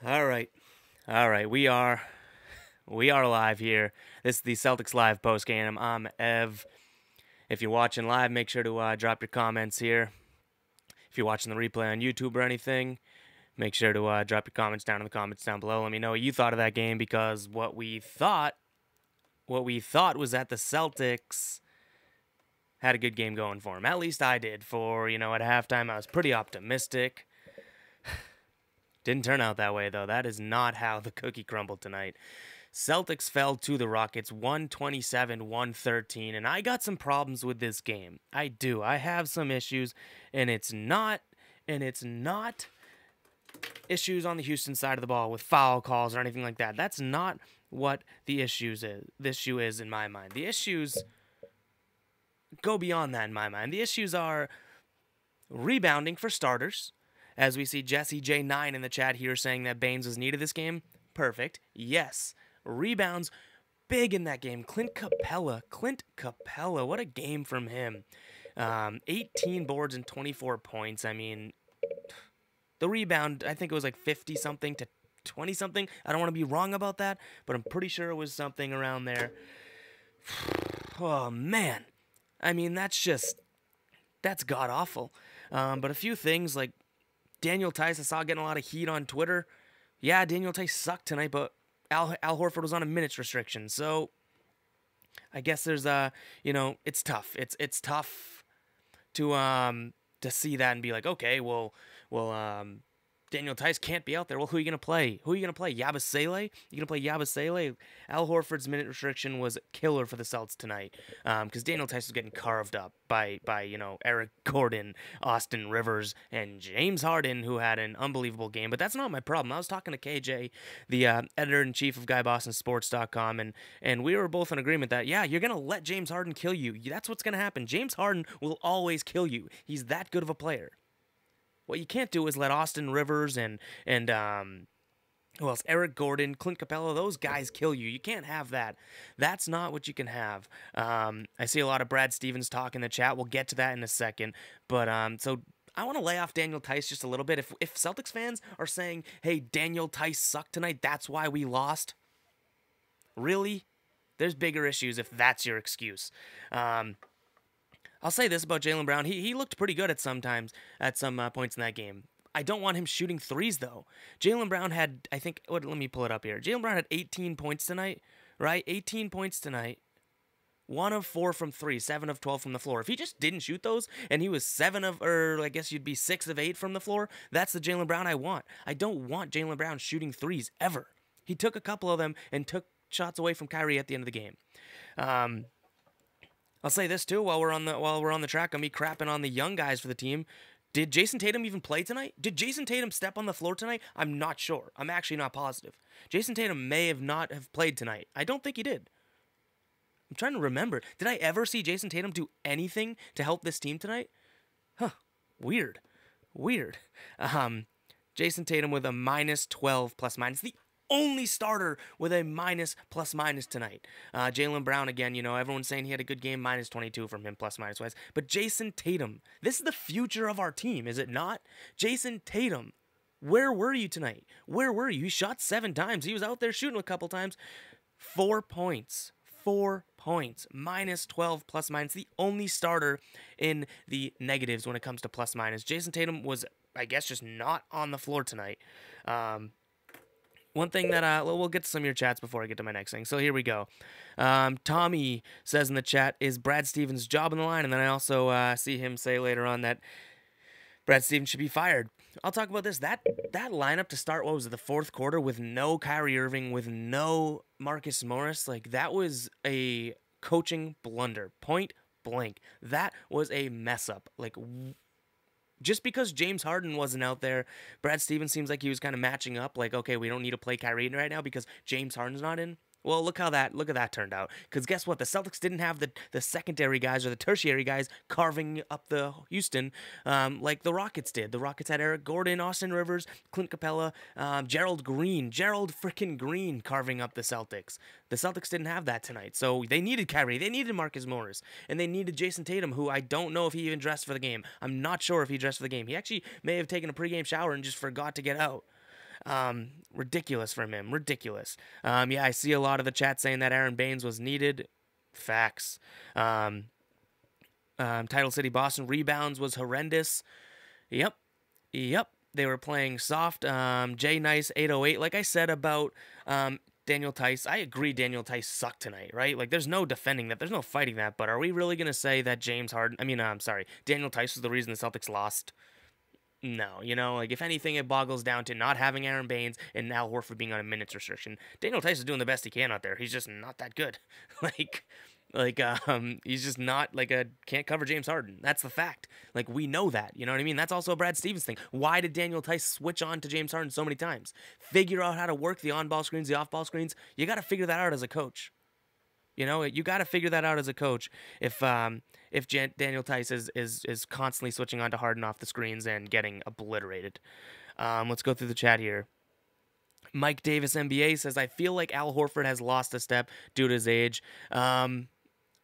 All right. All right. We are live here. This is the Celtics live postgame. I'm Ev. If you're watching live, make sure to drop your comments here. If you're watching the replay on YouTube or anything, make sure to drop your comments down in the comments down below. Let me know what you thought of that game because what we thought was that the Celtics had a good game going for them. At least I did. At halftime, I was pretty optimistic. Didn't turn out that way, though. That is not how the cookie crumbled tonight. Celtics fell to the Rockets 127-113, and I got some problems with this game. I do. I have some issues, and it's not issues on the Houston side of the ball with foul calls or anything like that. That's not what the issue is in my mind. The issues go beyond that in my mind. The issues are rebounding for starters. As we see Jesse J9 in the chat here saying that Baines was needed this game. Perfect. Yes. Rebounds big in that game. Clint Capella, what a game from him. 18 boards and 24 points. I mean, the rebound, I think it was like 50-something to 20-something. I don't want to be wrong about that, but I'm pretty sure it was something around there. Oh, man. I mean, that's god-awful. But a few things like Daniel Tice, I saw getting a lot of heat on Twitter. Yeah, Daniel Tice sucked tonight, but Al Horford was on a minutes restriction, so I guess there's it's tough. It's tough to see that and be like, okay, well, Daniel Tice can't be out there. Well, who are you gonna play? Yabusele? You gonna play Yabusele? Al Horford's minute restriction was killer for the Celtics tonight, because Daniel Tice was getting carved up by Eric Gordon, Austin Rivers, and James Harden, who had an unbelievable game. But that's not my problem. I was talking to KJ, the editor-in-chief of GuyBostonSports.com, and we were both in agreement that, yeah, you're gonna let James Harden kill you. That's what's gonna happen. James Harden will always kill you. He's that good of a player. What you can't do is let Austin Rivers and who else? Eric Gordon, Clint Capella, those guys kill you. You can't have that. That's not what you can have. I see a lot of Brad Stevens talk in the chat. We'll get to that in a second. But so I want to lay off Daniel Tice just a little bit. If Celtics fans are saying, hey, Daniel Tice sucked tonight, that's why we lost. Really? There's bigger issues if that's your excuse. I'll say this about Jaylen Brown. He looked pretty good at some points in that game. I don't want him shooting threes, though. Jaylen Brown had, I think, let me pull it up here. Jaylen Brown had 18 points tonight, right? 18 points tonight. 1 of 4 from 3, 7 of 12 from the floor. If he just didn't shoot those and he was 6 of 8 from the floor, that's the Jaylen Brown I want. I don't want Jaylen Brown shooting threes ever. He took a couple of them and took shots away from Kyrie at the end of the game. I'll say this too while we're on the track of me crapping on the young guys for the team. Did Jason Tatum even play tonight? Did Jason Tatum step on the floor tonight? I'm not sure. I'm actually not positive. Jason Tatum may not have played tonight. I don't think he did. I'm trying to remember. Did I ever see Jason Tatum do anything to help this team tonight? Huh. Weird. Jason Tatum with a -12 plus minus. The only starter with a plus minus tonight. Jaylen Brown, again, everyone's saying he had a good game, -22 from him, plus minus wise. But Jason Tatum, this is the future of our team, is it not? Jason Tatum, where were you tonight? Where were you? He shot 7 times. He was out there shooting a couple times. 4 points. -12 plus minus. The only starter in the negatives when it comes to plus minus. Jason Tatum was, I guess, just not on the floor tonight. One thing that we'll get to some of your chats before I get to my next thing. So here we go. Tommy says in the chat, is Brad Stevens' job on the line? And then I also see him say later on that Brad Stevens should be fired. I'll talk about this. That lineup to start, what was it, the fourth quarter with no Kyrie Irving, with no Marcus Morris, like that was a coaching blunder. Point blank. That was a mess up. Like, just because James Harden wasn't out there, Brad Stevens seems like he was kind of matching up. Like, okay, we don't need to play Kyrie right now because James Harden's not in. Well, look at that turned out. Because guess what? The Celtics didn't have the secondary guys or the tertiary guys carving up the Houston like the Rockets did. The Rockets had Eric Gordon, Austin Rivers, Clint Capella, Gerald freaking Green carving up the Celtics. The Celtics didn't have that tonight. So they needed Kyrie. They needed Marcus Morris. And they needed Jason Tatum, who I don't know if he even dressed for the game. I'm not sure if he dressed for the game. He actually may have taken a pregame shower and just forgot to get out. Ridiculous from him. Ridiculous. Yeah, I see a lot of the chat saying that Aaron Baines was needed. Facts. Title City Boston rebounds was horrendous. Yep. Yep. They were playing soft. Jay Nice 808. Like I said about Daniel Tice, I agree Daniel Tice sucked tonight, right? Like there's no defending that. There's no fighting that. But are we really going to say that Daniel Tice was the reason the Celtics lost? No, like if anything, it boggles down to not having Aaron Baines and Al Horford being on a minutes restriction. Daniel Tice is doing the best he can out there. He's just not that good. He's just not can't cover James Harden. That's the fact. Like we know that. You know what I mean? That's also a Brad Stevens thing. Why did Daniel Tice switch on to James Harden so many times? Figure out how to work the on-ball screens, the off-ball screens. You got to figure that out as a coach. You got to figure that out as a coach. If Daniel Tice is constantly switching on to Harden off the screens and getting obliterated. Let's go through the chat here. Mike Davis NBA says, I feel like Al Horford has lost a step due to his age.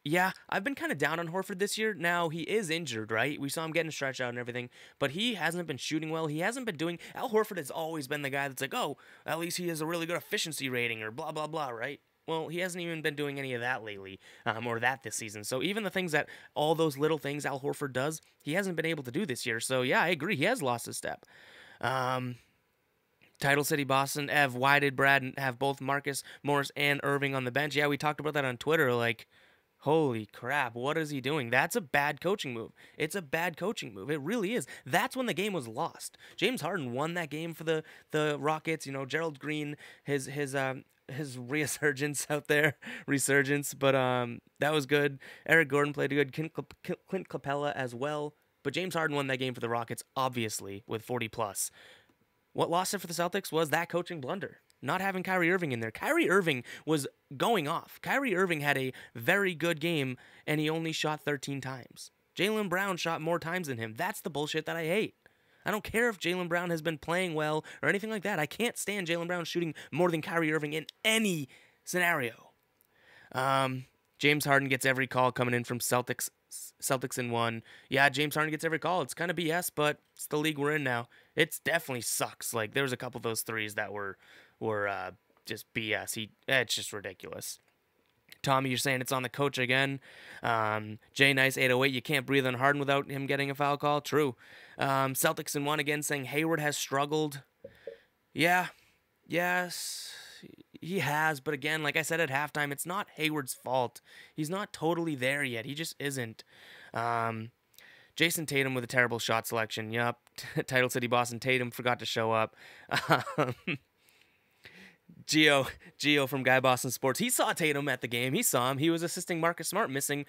Yeah, I've been kind of down on Horford this year. Now, he is injured, right? We saw him getting stretched out and everything, but he hasn't been shooting well. He hasn't been doing... Al Horford has always been the guy that's like, oh, at least he has a really good efficiency rating or blah, blah, blah, right? Well, he hasn't even been doing any of that lately, or that this season. So even the things that, all those little things Al Horford does, he hasn't been able to do this year. So yeah, I agree. He has lost a step. Title City Boston, Ev, why did Brad have both Marcus Morris and Irving on the bench? Yeah, we talked about that on Twitter. Like, holy crap, what is he doing? That's a bad coaching move. It's a bad coaching move. It really is. That's when the game was lost. James Harden won that game for the Rockets. Gerald Green, his resurgence out there, but that was good. Eric Gordon played good. Clint Capella as well. But James Harden won that game for the Rockets, obviously, with 40 plus. What lost it for the Celtics was that coaching blunder. Not having Kyrie Irving in there. Kyrie Irving was going off. Kyrie Irving had a very good game, and he only shot 13 times. Jaylen Brown shot more times than him. That's the bullshit that I hate. I don't care if Jaylen Brown has been playing well or anything like that. I can't stand Jaylen Brown shooting more than Kyrie Irving in any scenario. James Harden gets every call coming in from Celtics in one. Yeah, James Harden gets every call. It's kind of BS, but it's the league we're in now. It definitely sucks. Like there was a couple of those threes that were just BS. It's just ridiculous. Tommy, you're saying it's on the coach again. Jay Nice 808. You can't breathe on Harden without him getting a foul call. True. Celtics in one again saying Hayward has struggled. Yeah. Yes. He has, but again, like I said at halftime, it's not Hayward's fault. He's not totally there yet. He just isn't. Jason Tatum with a terrible shot selection. Yup. Title City Boston. Tatum forgot to show up. Gio from Guy Boston Sports. He saw Tatum at the game. He saw him. He was assisting Marcus Smart missing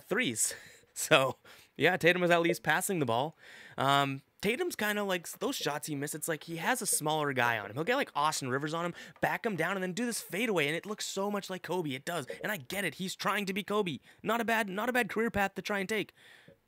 threes. So, yeah, Tatum was at least passing the ball. Tatum's kind of like those shots he missed. It's like he has a smaller guy on him. He'll get like Austin Rivers on him, back him down, and then do this fadeaway, and it looks so much like Kobe. It does, and I get it. He's trying to be Kobe. Not a bad career path to try and take.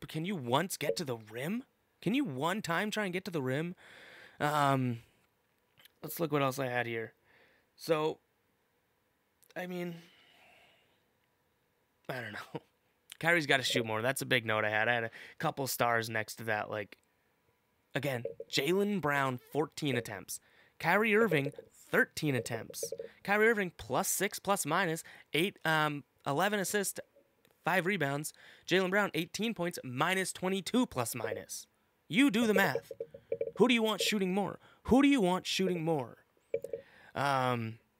But can you once get to the rim? Can you one time try and get to the rim? Let's look what else I had here. So, I mean, I don't know. Kyrie's got to shoot more. That's a big note I had. I had a couple stars next to that. Like, again, Jaylen Brown, 14 attempts. Kyrie Irving, 13 attempts. Kyrie Irving, +6, ±8, 11 assists, 5 rebounds. Jaylen Brown, 18 points, -22 ±. You do the math. Who do you want shooting more?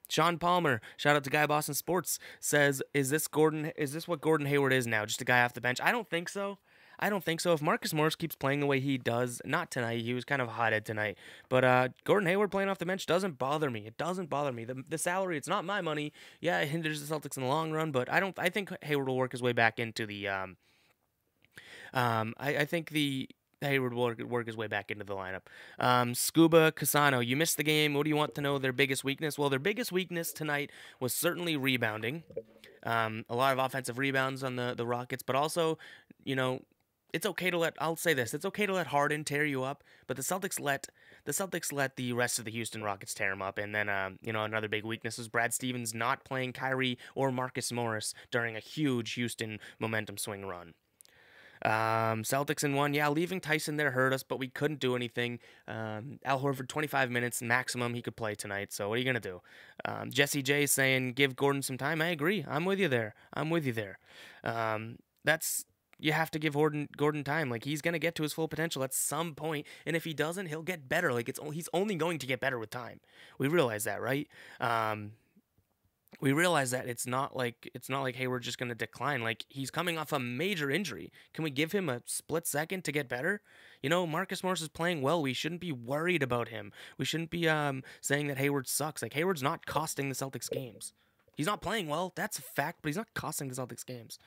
Sean Palmer, shout out to Guy Boston Sports, says, is this what Gordon Hayward is now? Just a guy off the bench? I don't think so. If Marcus Morris keeps playing the way he does, not tonight, he was kind of hothead tonight, but Gordon Hayward playing off the bench doesn't bother me. It doesn't bother me. The salary, it's not my money. Yeah, it hinders the Celtics in the long run, but I think Hayward will work his way back into the I think Hayward will work his way back into the lineup. Scuba Casano, you missed the game. What do you want to know their biggest weakness? Well, their biggest weakness tonight was certainly rebounding. A lot of offensive rebounds on the Rockets, but also, it's okay to I'll say this, it's okay to let Harden tear you up, but the Celtics let the rest of the Houston Rockets tear him up. And then, another big weakness is Brad Stevens not playing Kyrie or Marcus Morris during a huge Houston momentum swing run. Celtics in one. Yeah, leaving Tyson there hurt us, but we couldn't do anything. Al Horford, 25 minutes maximum he could play tonight. So what are you going to do? Jesse J saying, give Gordon some time. I agree. I'm with you there. That's you have to give Gordon time. Like, he's gonna get to his full potential at some point, and if he doesn't, he'll get better. Like, he's only going to get better with time. We realize that, right? We realize that it's not like Hayward's just gonna decline. Like, he's coming off a major injury. Can we give him a split second to get better? Marcus Morris is playing well. We shouldn't be worried about him. We shouldn't be saying that Hayward sucks. Like, Hayward's not costing the Celtics games. He's not playing well. That's a fact, but he's not costing the Celtics games.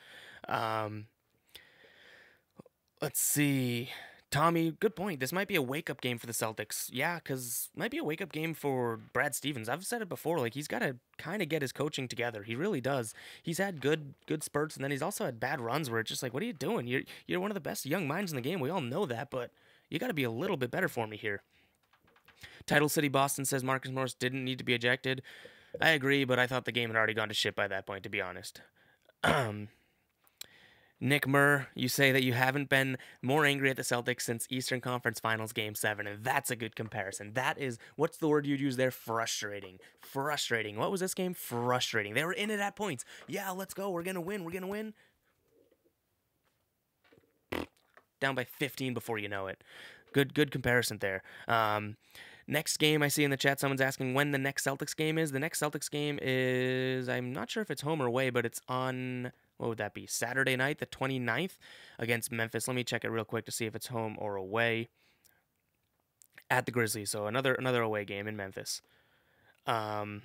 Let's see. Tommy, good point. This might be a wake-up game for the Celtics. Yeah, because it might be a wake-up game for Brad Stevens. I've said it before. Like, he's got to kind of get his coaching together. He really does. He's had good spurts, and then he's also had bad runs where it's just like, what are you doing? You're one of the best young minds in the game. We all know that, but you got to be a little bit better for me here. Title City Boston says Marcus Morris didn't need to be ejected. I agree, but I thought the game had already gone to shit by that point, to be honest. Nick Murr, you say that you haven't been more angry at the Celtics since Eastern Conference Finals Game 7, and that's a good comparison. That is, what's the word you'd use there? Frustrating. Frustrating. What was this game? Frustrating. They were in it at points. Yeah, let's go. We're going to win. Down by 15 before you know it. Good comparison there. Next game I see in the chat, someone's asking when the next Celtics game is. The next Celtics game is, I'm not sure if it's home or away, but it's on, what would that be, Saturday night, the 29th, against Memphis. Let me check it real quick to see if it's home or away. At the Grizzlies, so another away game in Memphis. Let's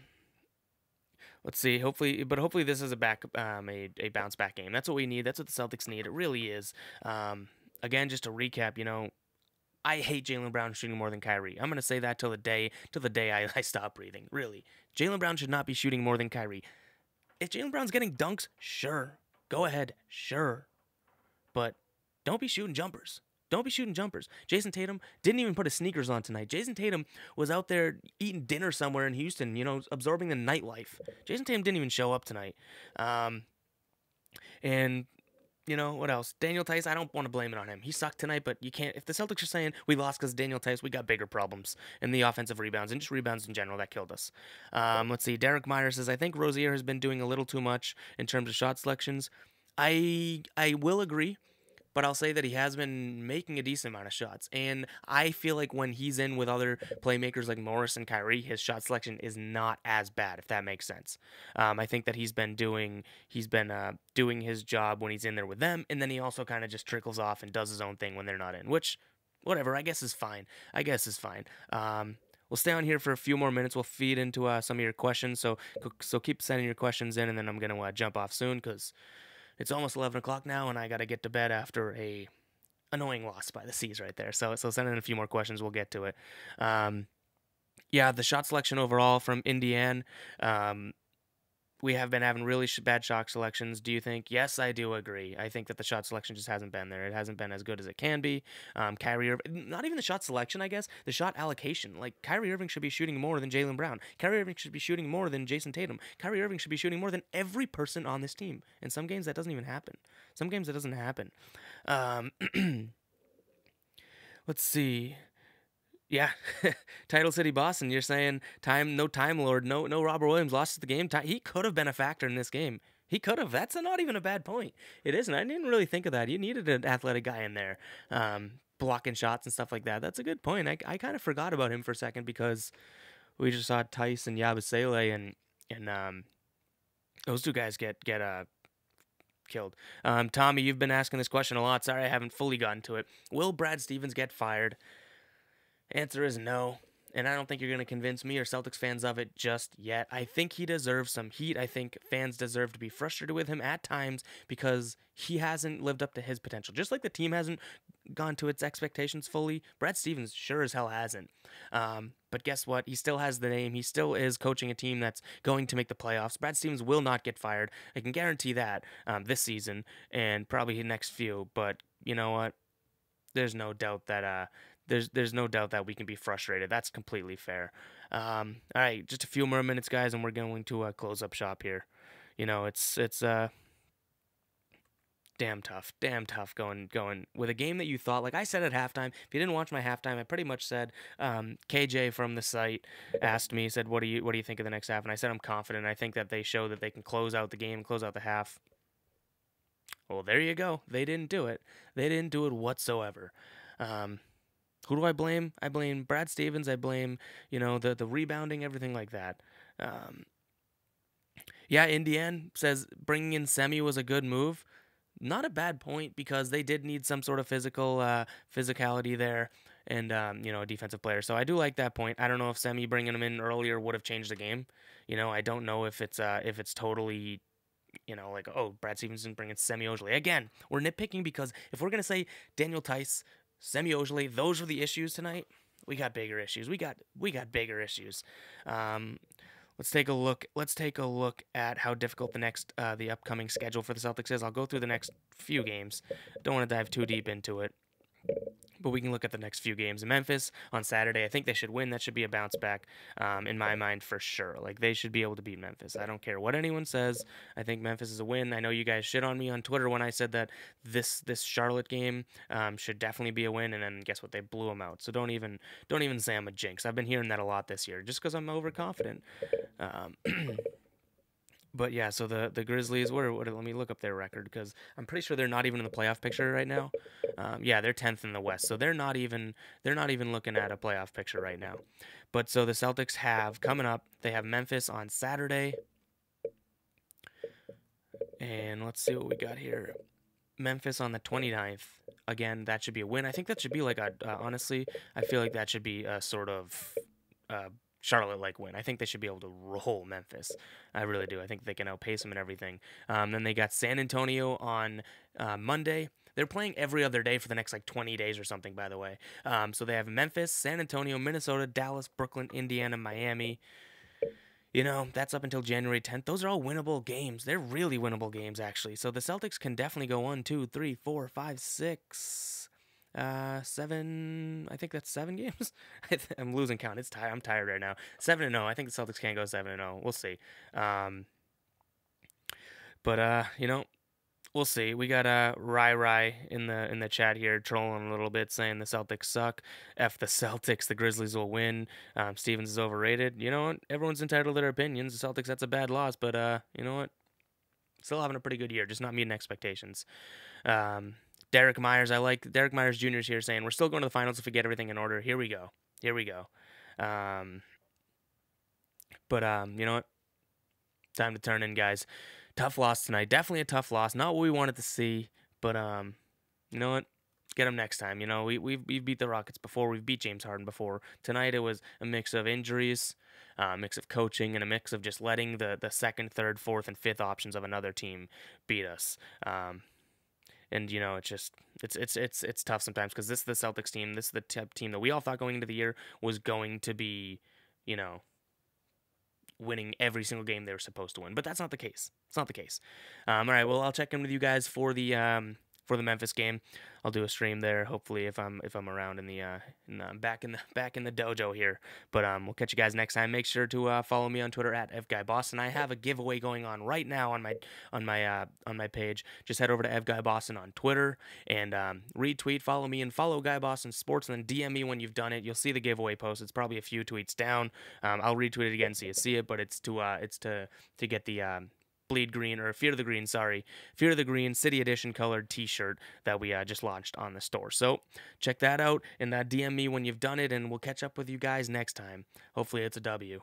see. Hopefully this is a bounce back game. That's what we need. That's what the Celtics need. It really is. Again, just to recap, I hate Jaylen Brown shooting more than Kyrie. I'm gonna say that till the day I stop breathing. Really, Jaylen Brown should not be shooting more than Kyrie. If Jaylen Brown's getting dunks, sure, go ahead, sure, but don't be shooting jumpers. Jason Tatum didn't even put his sneakers on tonight. Jason Tatum was out there eating dinner somewhere in Houston, absorbing the nightlife. Jason Tatum didn't even show up tonight. And what else? Daniel Tice, I don't want to blame it on him. He sucked tonight, but you can't. If the Celtics are saying we lost because of Daniel Tice, we got bigger problems in the offensive rebounds and just rebounds in general that killed us. Let's see. Derek Meyer says, I think Rozier has been doing a little too much in terms of shot selections. I will agree, but I'll say that he has been making a decent amount of shots. And I feel like when he's in with other playmakers like Morris and Kyrie, his shot selection is not as bad, if that makes sense. I think that he's been doing his job when he's in there with them, and then he also kind of just trickles off and does his own thing when they're not in, which, whatever, I guess is fine. We'll stay on here for a few more minutes. We'll feed into some of your questions, so keep sending your questions in, and then I'm going to jump off soon because it's almost 11 o'clock now, and I got to get to bed after a annoying loss by the C's right there. So send in a few more questions. We'll get to it. The shot selection overall from Indiana, we have been having really bad shot selections. Do you think? Yes, I do agree. I think that the shot selection just hasn't been there. It hasn't been as good as it can be. Kyrie Irving, not even the shot selection, I guess. The shot allocation. Like, Kyrie Irving should be shooting more than Jaylen Brown. Kyrie Irving should be shooting more than Jason Tatum. Kyrie Irving should be shooting more than every person on this team. In some games, that doesn't even happen. Let's see. Yeah, Title City Boston, you're saying no Time Lord, no Robert Williams lost the game. He could have been a factor in this game. He could have. That's not even a bad point. It isn't. I didn't really think of that. You needed an athletic guy in there, blocking shots and stuff like that. That's a good point. I kind of forgot about him for a second because we just saw Tice and Yabusele and those two guys get killed. Tommy, you've been asking this question a lot. Sorry I haven't fully gotten to it. Will Brad Stevens get fired? Answer is no, and I don't think you're going to convince me or Celtics fans of it just yet. I think he deserves some heat. I think fans deserve to be frustrated with him at times because he hasn't lived up to his potential. Just like the team hasn't gone to its expectations fully, Brad Stevens sure as hell hasn't. But guess what? He still has the name. He still is coaching a team that's going to make the playoffs. Brad Stevens will not get fired. I can guarantee that this season and probably the next few. But you know what? There's no doubt that There's no doubt that we can be frustrated. That's completely fair. All right, just a few more minutes, guys, and we're going to close up shop here. It's damn tough going with a game that you thought, like I said at halftime. If you didn't watch my halftime, I pretty much said, KJ from the site asked me, said, what do you think of the next half? And I said I'm confident. I think that they show that they can close out the game, close out the half. Well, there you go. They didn't do it. They didn't do it whatsoever. Who do I blame? I blame Brad Stevens. I blame, the rebounding, everything like that. Yeah, Indiana says bringing in Semi was a good move. Not a bad point, because they did need some sort of physicality there, and a defensive player. So I do like that point. I don't know if Semi bringing him in earlier would have changed the game. I don't know if it's totally, like, oh, Brad Stevenson bringing Semi Ojeleye. Again, we're nitpicking, because if we're gonna say Daniel Tice, Semi Ojeleye, those are the issues tonight, we got bigger issues. We got bigger issues. Let's take a look at how difficult the upcoming schedule for the Celtics is. I'll go through the next few games. Don't want to dive too deep into it, but we can look at the next few games. Memphis on Saturday, I think they should win. That should be a bounce back, in my mind, for sure. Like, they should be able to beat Memphis. I don't care what anyone says. I think Memphis is a win. I know you guys shit on me on Twitter when I said that this Charlotte game should definitely be a win, and then guess what? They blew them out. So don't even say I'm a jinx. I've been hearing that a lot this year, just because I'm overconfident. But yeah, so the Grizzlies, let me look up their record, because I'm pretty sure they're not even in the playoff picture right now. Yeah, they're 10th in the West, so they're not even looking at a playoff picture right now. But so the Celtics have coming up, they have Memphis on Saturday, and let's see what we got here. Memphis on the 29th. Again, that should be a win. I think that should be like honestly, I feel like that should be a sort of Charlotte-like win. I think they should be able to roll Memphis. I really do. I think they can outpace them and everything. Then they got San Antonio on Monday. They're playing every other day for the next 20 days or something, by the way. So they have Memphis, San Antonio, Minnesota, Dallas, Brooklyn, Indiana, Miami. That's up until January 10th. Those are all winnable games. They're really winnable games, actually. So the Celtics can definitely go 1, 2, 3, 4, 5, 6... 7. I think that's 7 games. I'm losing count. I'm tired right now. 7-0. I think the Celtics can go 7-0. We'll see. But we'll see. We got Rai in the chat here trolling a little bit, saying the Celtics suck. F the Celtics. The Grizzlies will win. Stevens is overrated. You know what? Everyone's entitled to their opinions. The Celtics, that's a bad loss, but you know what? Still having a pretty good year, just not meeting expectations. Derek Myers, I like Derek Myers Jr. is here saying, we're still going to the finals if we get everything in order. Here we go. But you know what? Time to turn in, guys. Tough loss tonight. Definitely a tough loss. Not what we wanted to see, but you know what? Get them next time. We've beat the Rockets before. We've beat James Harden before. Tonight it was a mix of injuries, a mix of coaching, and a mix of just letting the second, third, fourth, and fifth options of another team beat us. And it's tough sometimes, because this is the Celtics team. This is the team that we all thought going into the year was going to be, winning every single game they were supposed to win. But that's not the case. It's not the case. All right. Well, I'll check in with you guys for the Memphis game. I'll do a stream there, hopefully, if I'm around back in the dojo here. But we'll catch you guys next time. Make sure to follow me on Twitter at EvGuyBoston. I have a giveaway going on right now on my page. Just head over to EvGuyBoston on Twitter and retweet, follow me, and follow Guy Boston Sports, and then DM me when you've done it. You'll see the giveaway post. It's probably a few tweets down. I'll retweet it again so you see it, but it's to get the Bleed Green, or Fear of the Green, Fear of the Green City Edition colored t-shirt that we just launched on the store. So check that out, and DM me when you've done it, and we'll catch up with you guys next time. Hopefully it's a W.